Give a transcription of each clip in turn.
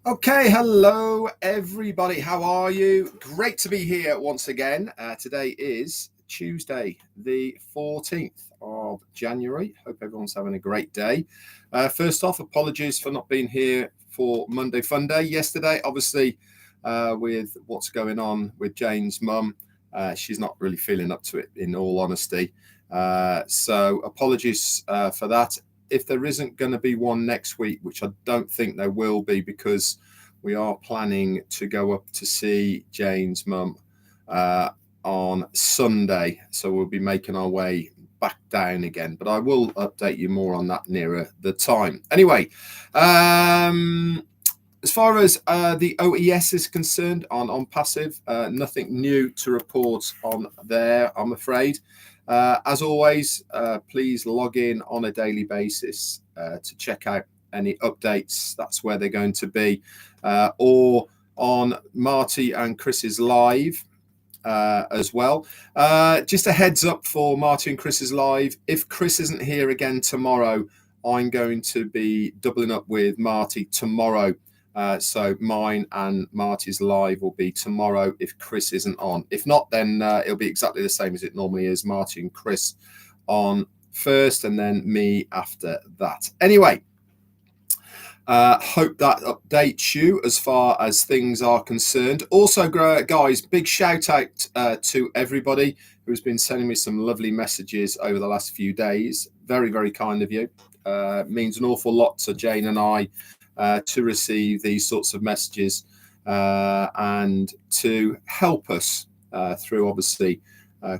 Okay, hello everybody. How are you? Great to be here once again. Today is Tuesday, the 14th of January. Hope everyone's having a great day. First off, apologies for not being here for Monday Fun Day yesterday. Obviously, with what's going on with Jane's mum, she's not really feeling up to it, in all honesty. So apologies for that. If there isn't going to be one next week, which I don't think there will be, because we are planning to go up to see Jane's mum on Sunday. So we'll be making our way back down again, but I will update you more on that nearer the time. Anyway, as far as the OES is concerned on Onpassive, nothing new to report on there, I'm afraid. As always, please log in on a daily basis to check out any updates. That's where they're going to be, or on Marty and Chris's live as well. Just a heads up for Marty and Chris's live. If Chris isn't here again tomorrow, I'm going to be doubling up with Marty tomorrow. So mine and Marty's live will be tomorrow if Chris isn't on. If not, then it'll be exactly the same as it normally is. Marty and Chris on first and then me after that. Anyway, hope that updates you as far as things are concerned. Also, guys, big shout out to everybody who's been sending me some lovely messages over the last few days. Very, very kind of you. Means an awful lot to Jane and I to receive these sorts of messages and to help us through, obviously,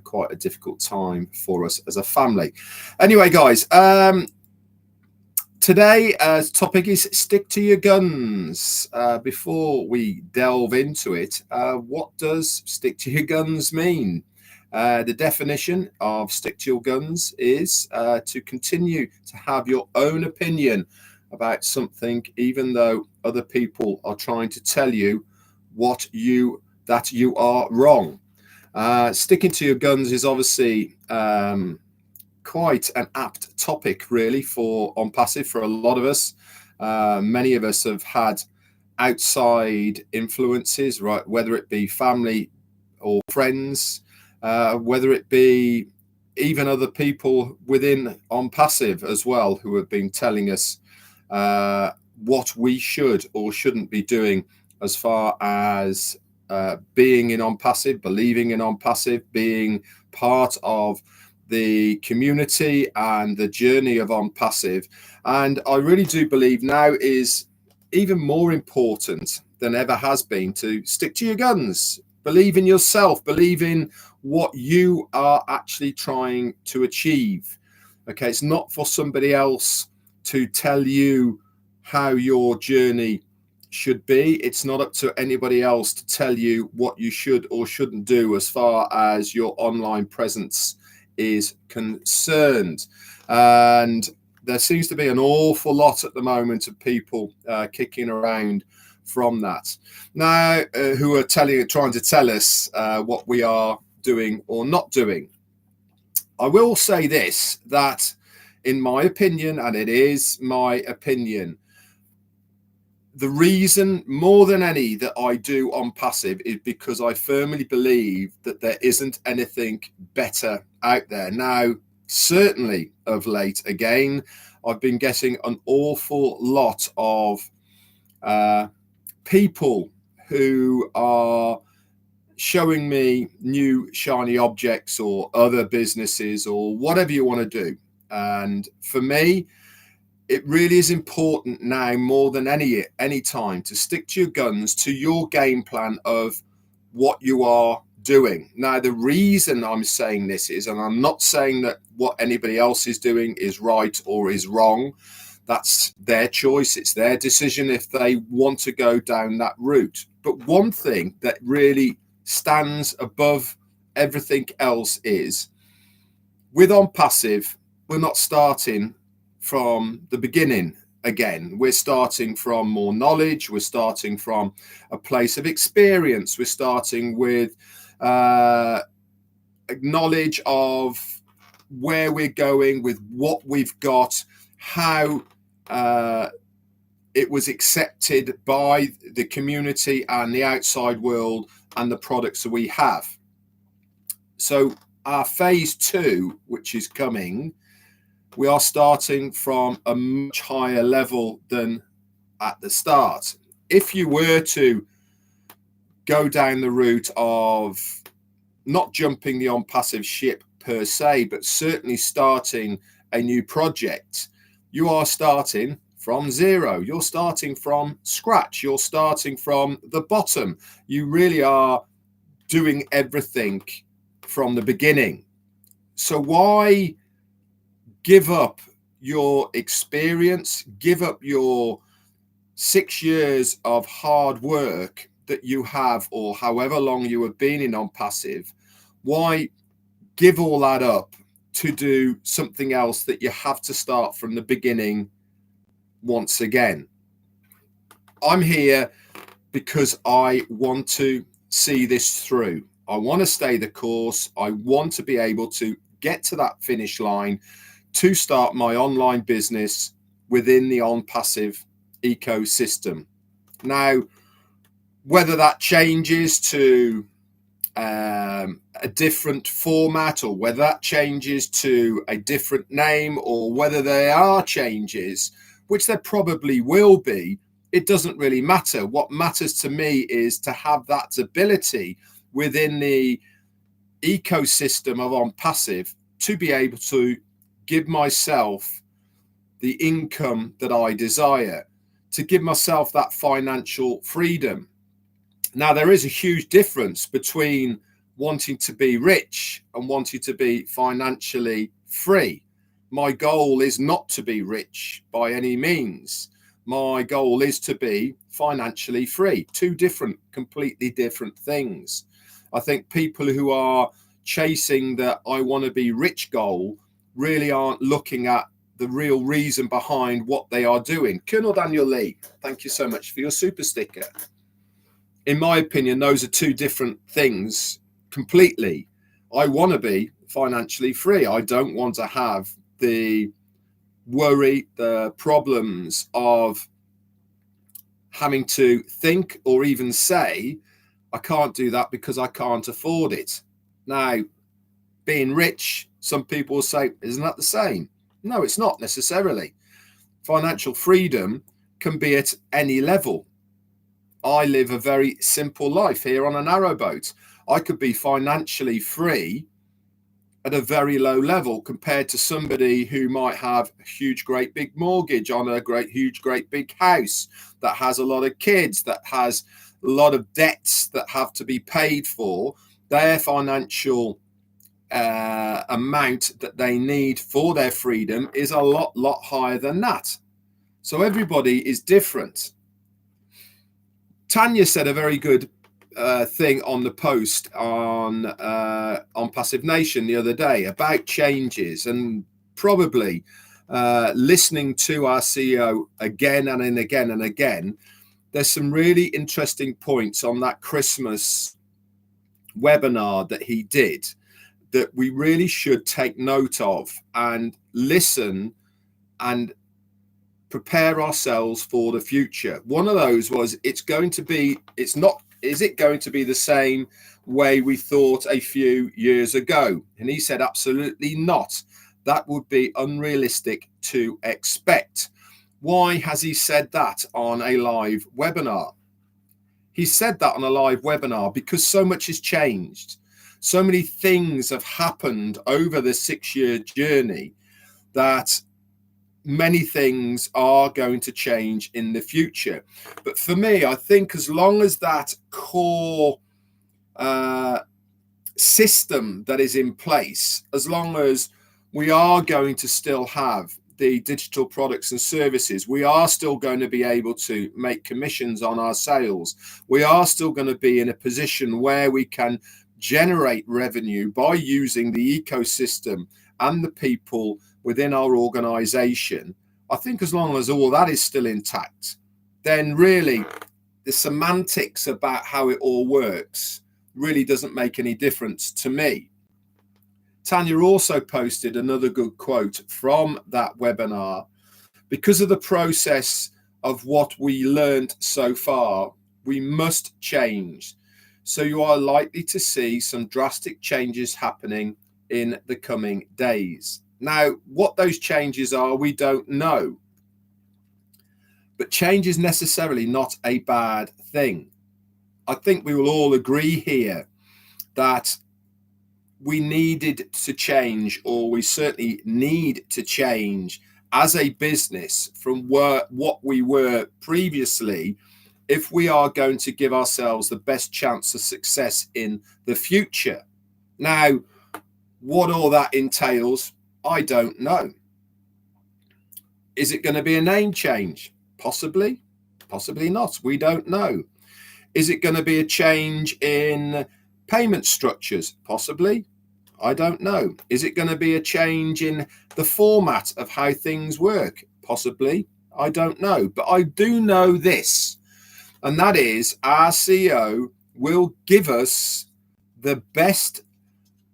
quite a difficult time for us as a family. Anyway, guys, today's topic is stick to your guns. Before we delve into it, what does stick to your guns mean? The definition of stick to your guns is to continue to have your own opinion about something, even though other people are trying to tell you that you are wrong. Sticking to your guns is obviously quite an apt topic, really, for Onpassive for a lot of us. Many of us have had outside influences, right? Whether it be family or friends, whether it be even other people within Onpassive as well, who have been telling us what we should or shouldn't be doing as far as being in Onpassive, believing in Onpassive, being part of the community and the journey of Onpassive. And I really do believe now is even more important than ever has been to stick to your guns, believe in yourself, believe in what you are actually trying to achieve. Okay, it's not for somebody else to tell you how your journey should be. It's not up to anybody else to tell you what you should or shouldn't do as far as your online presence is concerned. And there seems to be an awful lot at the moment of people kicking around from that now, who are trying to tell us what we are doing or not doing. I will say this, that in my opinion, and it is my opinion, the reason more than any that I do Onpassive is because I firmly believe that there isn't anything better out there. Now, certainly of late, again, I've been getting an awful lot of people who are showing me new shiny objects or other businesses or whatever you want to do. And for me, it really is important now more than any time to stick to your guns, to your game plan of what you are doing. Now, the reason I'm saying this is, and I'm not saying that what anybody else is doing is right or is wrong. That's their choice. It's their decision if they want to go down that route. But one thing that really stands above everything else is, with Onpassive, we're not starting from the beginning again. We're starting from more knowledge. We're starting from a place of experience. We're starting with knowledge of where we're going, with what we've got, how it was accepted by the community and the outside world and the products that we have. So our phase 2, which is coming, we are starting from a much higher level than at the start. If you were to go down the route of not jumping the Onpassive ship per se, but certainly starting a new project, you are starting from zero. You're starting from scratch. You're starting from the bottom. You really are doing everything from the beginning. So why give up your experience, give up your 6 years of hard work that you have, or however long you have been in Onpassive? Why give all that up to do something else that you have to start from the beginning once again? I'm here because I want to see this through. I want to stay the course. I want to be able to get to that finish line to start my online business within the Onpassive ecosystem. Now, whether that changes to a different format, or whether that changes to a different name, or whether there are changes, which there probably will be, it doesn't really matter. What matters to me is to have that ability within the ecosystem of Onpassive to be able to give myself the income that I desire, to give myself that financial freedom. Now, there is a huge difference between wanting to be rich and wanting to be financially free. My goal is not to be rich by any means. My goal is to be financially free. Two different, completely different things. I think people who are chasing the I want to be rich goal really aren't looking at the real reason behind what they are doing. Colonel Daniel Lee, thank you so much for your super sticker. In my opinion, those are two different things completely. I want to be financially free. I don't want to have the worry, the problems of having to think or even say, I can't do that because I can't afford it. Now, being rich, some people will say, isn't that the same? No, it's not necessarily. Financial freedom can be at any level. I live a very simple life here on a narrowboat. I could be financially free at a very low level compared to somebody who might have a huge, great big mortgage on a huge, great big house, that has a lot of kids, that has a lot of debts that have to be paid for. Their financial amount that they need for their freedom is a lot higher than that. So everybody is different. Tanya said a very good thing on the post on Passive Nation the other day about changes, and probably listening to our CEO again and again and again. There's some really interesting points on that Christmas webinar that he did that we really should take note of and listen and prepare ourselves for the future. One of those was, is it going to be the same way we thought a few years ago? And he said, absolutely not. That would be unrealistic to expect. Why has he said that on a live webinar? He said that on a live webinar because so much has changed. So many things have happened over the 6-year journey that many things are going to change in the future. But for me, I think as long as that core system that is in place, as long as we are going to still have the digital products and services, we are still going to be able to make commissions on our sales. We are still going to be in a position where we can generate revenue by using the ecosystem and the people within our organization. I think as long as all that is still intact, then really the semantics about how it all works really doesn't make any difference to me. Tanya also posted another good quote from that webinar. Because of the process of what we learned so far, we must change. So you are likely to see some drastic changes happening in the coming days. Now, what those changes are, we don't know. But change is necessarily not a bad thing. I think we will all agree here that we needed to change, or we certainly need to change as a business from what we were previously, if we are going to give ourselves the best chance of success in the future. Now, what all that entails, I don't know. Is it going to be a name change? Possibly, possibly not. We don't know. Is it going to be a change in payment structures? Possibly. I don't know. Is it going to be a change in the format of how things work? Possibly. I don't know. But I do know this, and that is our CEO will give us the best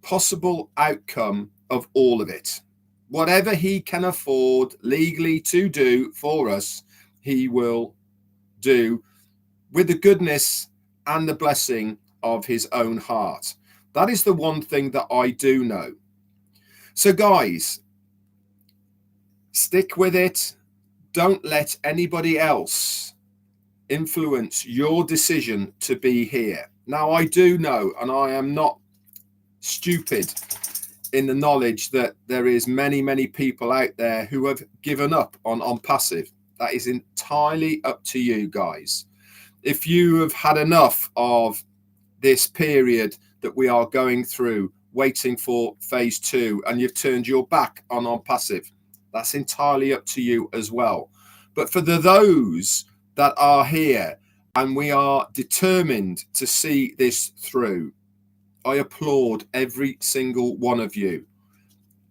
possible outcome of all of it. Whatever he can afford legally to do for us, he will do with the goodness and the blessing of his own heart. That is the one thing that I do know. So guys, stick with it. Don't let anybody else influence your decision to be here. Now, I do know, and I am not stupid in the knowledge that there is many people out there who have given up on Onpassive. That is entirely up to you guys. If you have had enough of this period that we are going through, waiting for phase 2, and you've turned your back on Onpassive, that's entirely up to you as well. But for those that are here and we are determined to see this through, I applaud every single one of you.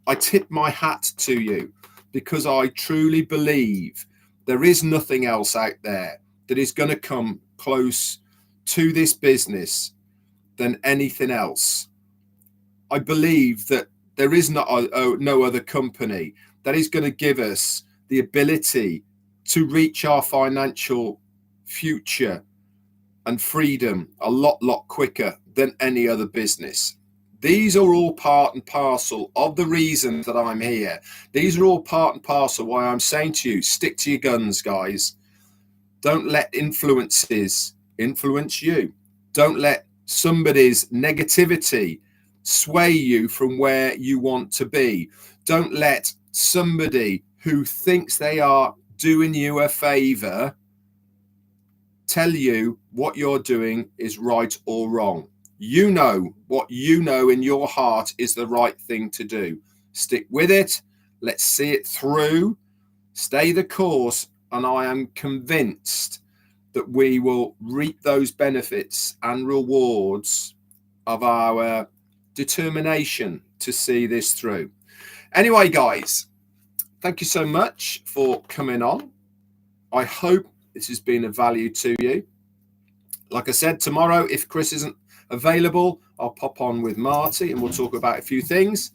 I tip my hat to you, because I truly believe there is nothing else out there that is going to come close to this business than anything else. I believe that there is no other company that is going to give us the ability to reach our financial future and freedom a lot quicker than any other business. These are all part and parcel of the reason that I'm here. These are all part and parcel why I'm saying to you, stick to your guns, guys. Don't let influences influence you. Don't let somebody's negativity sway you from where you want to be. Don't let somebody who thinks they are doing you a favor tell you what you're doing is right or wrong. You know what you know in your heart is the right thing to do. Stick with it. Let's see it through. Stay the course. And I am convinced that we will reap those benefits and rewards of our determination to see this through. Anyway, guys, thank you so much for coming on. I hope this has been of value to you. Like I said, tomorrow, if Chris isn't available, I'll pop on with Marty and we'll talk about a few things.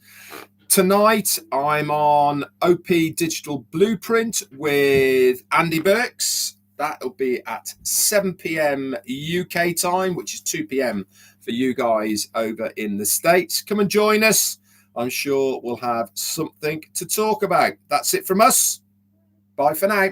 Tonight, I'm on OP Digital Blueprint with Andy Burks. That'll be at 7 p.m. UK time, which is 2 p.m. for you guys over in the States. Come and join us. I'm sure we'll have something to talk about. That's it from us. Bye for now.